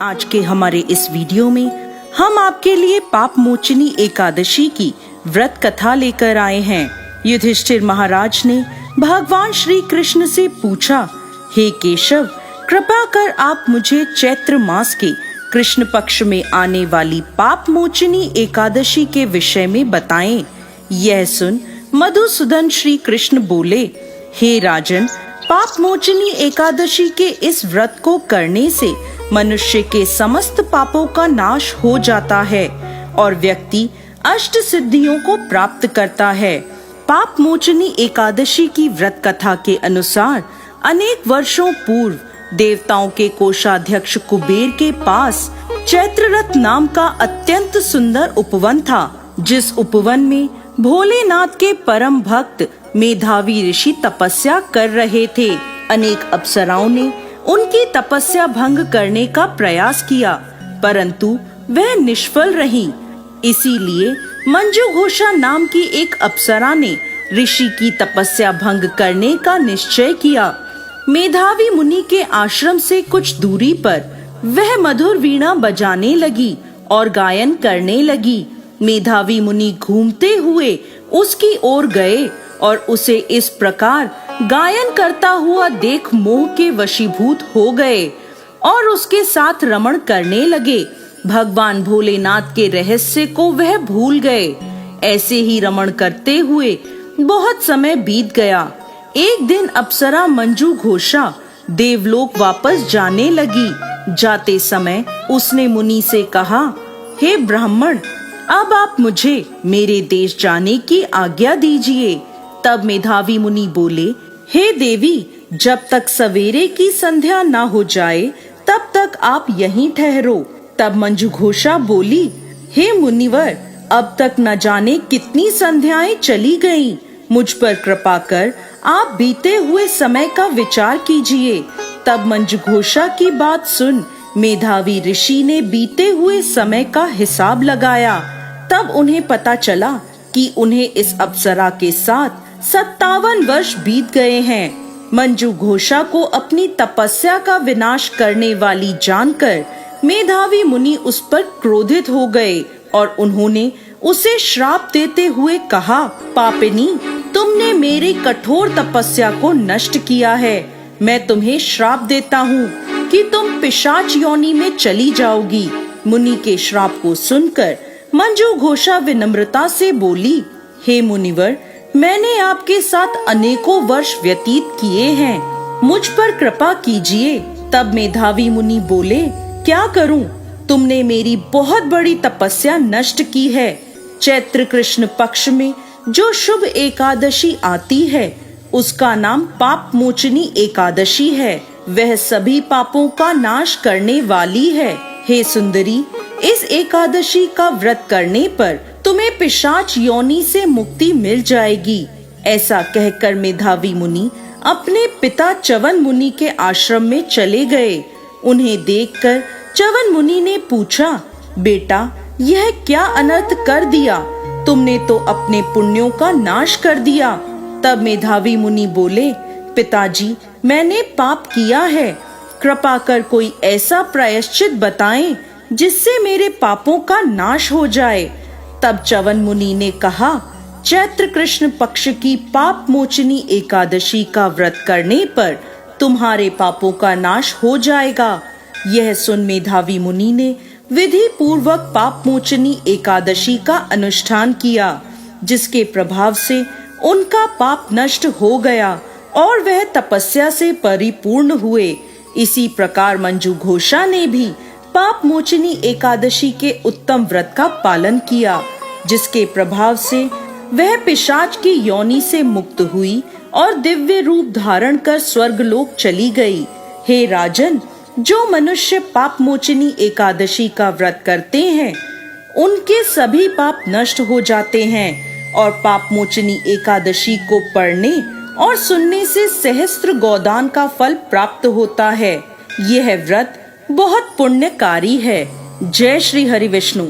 आज के हमारे इस वीडियो में हम आपके लिए पाप मोचनी एकादशी की व्रत कथा लेकर आए हैं। युधिष्ठिर महाराज ने भगवान श्री कृष्ण से पूछा, हे केशव, कृपा कर आप मुझे चैत्र मास के कृष्ण पक्ष में आने वाली पाप मोचनी एकादशी के विषय में बताएं। यह सुन मधुसूदन श्री कृष्ण बोले, हे राजन, पाप मोचनी एकादशी के इस व्रत को करने से मनुष्य के समस्त पापों का नाश हो जाता है और व्यक्ति अष्ट सिद्धियों को प्राप्त करता है। पाप मोचनी एकादशी की व्रत कथा के अनुसार अनेक वर्षों पूर्व देवताओं के कोषाध्यक्ष कुबेर के पास चैत्ररथ नाम का अत्यंत सुंदर उपवन था, जिस उपवन में भोलेनाथ के परम भक्त मेधावी ऋषि तपस्या कर रहे थे। अनेक अप्सराओं ने उनकी तपस्या भंग करने का प्रयास किया, परंतु वह निष्फल रही। इसीलिए मंजू घोषा नाम की एक अप्सरा ने ऋषि की तपस्या भंग करने का निश्चय किया। मेधावी मुनि के आश्रम से कुछ दूरी पर वह मधुर वीणा बजाने लगी और गायन करने लगी। मेधावी मुनि घूमते हुए उसकी ओर गए और उसे इस प्रकार गायन करता हुआ देख मोह के वशीभूत हो गए और उसके साथ रमण करने लगे। भगवान भोलेनाथ के रहस्य को वह भूल गए। ऐसे ही रमण करते हुए बहुत समय बीत गया। एक दिन अप्सरा मंजू घोषा देवलोक वापस जाने लगी। जाते समय उसने मुनि से कहा, हे ब्राह्मण, अब आप मुझे मेरे देश जाने की आज्ञा दीजिए। तब मेधावी मुनि बोले, हे देवी, जब तक सवेरे की संध्या न हो जाए तब तक आप यहीं ठहरो। तब मंजू घोषा बोली, हे मुनिवर, अब तक न जाने कितनी संध्याएं चली गईं। मुझ पर कृपा कर आप बीते हुए समय का विचार कीजिए। तब मंजू घोषा की बात सुन मेधावी ऋषि ने बीते हुए समय का हिसाब लगाया। तब उन्हें पता चला कि उन्हें इस अप्सरा के साथ 57 वर्ष बीत गए हैं। मंजू घोषा को अपनी तपस्या का विनाश करने वाली जानकर मेधावी मुनि उस पर क्रोधित हो गए और उन्होंने उसे श्राप देते हुए कहा, पापिनी, तुमने मेरी कठोर तपस्या को नष्ट किया है। मैं तुम्हें श्राप देता हूँ कि तुम पिशाच योनि में चली जाओगी। मुनि के श्राप को सुनकर मंजू घोषा विनम्रता से बोली, हे मुनिवर, मैंने आपके साथ अनेकों वर्ष व्यतीत किए हैं, मुझ पर कृपा कीजिए। तब मेधावी मुनि बोले, क्या करूं? तुमने मेरी बहुत बड़ी तपस्या नष्ट की है। चैत्र कृष्ण पक्ष में जो शुभ एकादशी आती है उसका नाम पाप मोचनी एकादशी है। वह सभी पापों का नाश करने वाली है। हे सुंदरी, इस एकादशी का व्रत करने पर तुम्हें पिशाच योनि से मुक्ति मिल जाएगी। ऐसा कहकर मेधावी मुनि अपने पिता च्यवन मुनि के आश्रम में चले गए। उन्हें देखकर च्यवन मुनि ने पूछा, बेटा, यह क्या अनर्थ कर दिया? तुमने तो अपने पुण्यों का नाश कर दिया। तब मेधावी मुनि बोले, पिताजी, मैंने पाप किया है। कृपा कर कोई ऐसा प्रायश्चित बताएं जिससे मेरे पापों का नाश हो जाए। तब च्यवन मुनि ने कहा, चैत्र कृष्ण पक्ष की पाप मोचनी एकादशी का व्रत करने पर तुम्हारे पापों का नाश हो जाएगा। यह सुन मेधावी मुनि ने विधि पूर्वक पाप मोचनी एकादशी का अनुष्ठान किया, जिसके प्रभाव से उनका पाप नष्ट हो गया और वह तपस्या से परिपूर्ण हुए। इसी प्रकार मंजू घोषा ने भी पाप मोचनी एकादशी के उत्तम व्रत का पालन किया, जिसके प्रभाव से वह पिशाच की योनि से मुक्त हुई और दिव्य रूप धारण कर स्वर्गलोक चली गई। हे राजन, जो मनुष्य पाप मोचनी एकादशी का व्रत करते हैं उनके सभी पाप नष्ट हो जाते हैं और पाप मोचनी एकादशी को पढ़ने और सुनने से सहस्त्र गोदान का फल प्राप्त होता है। यह व्रत बहुत पुण्यकारी है। जय श्री हरि विष्णु।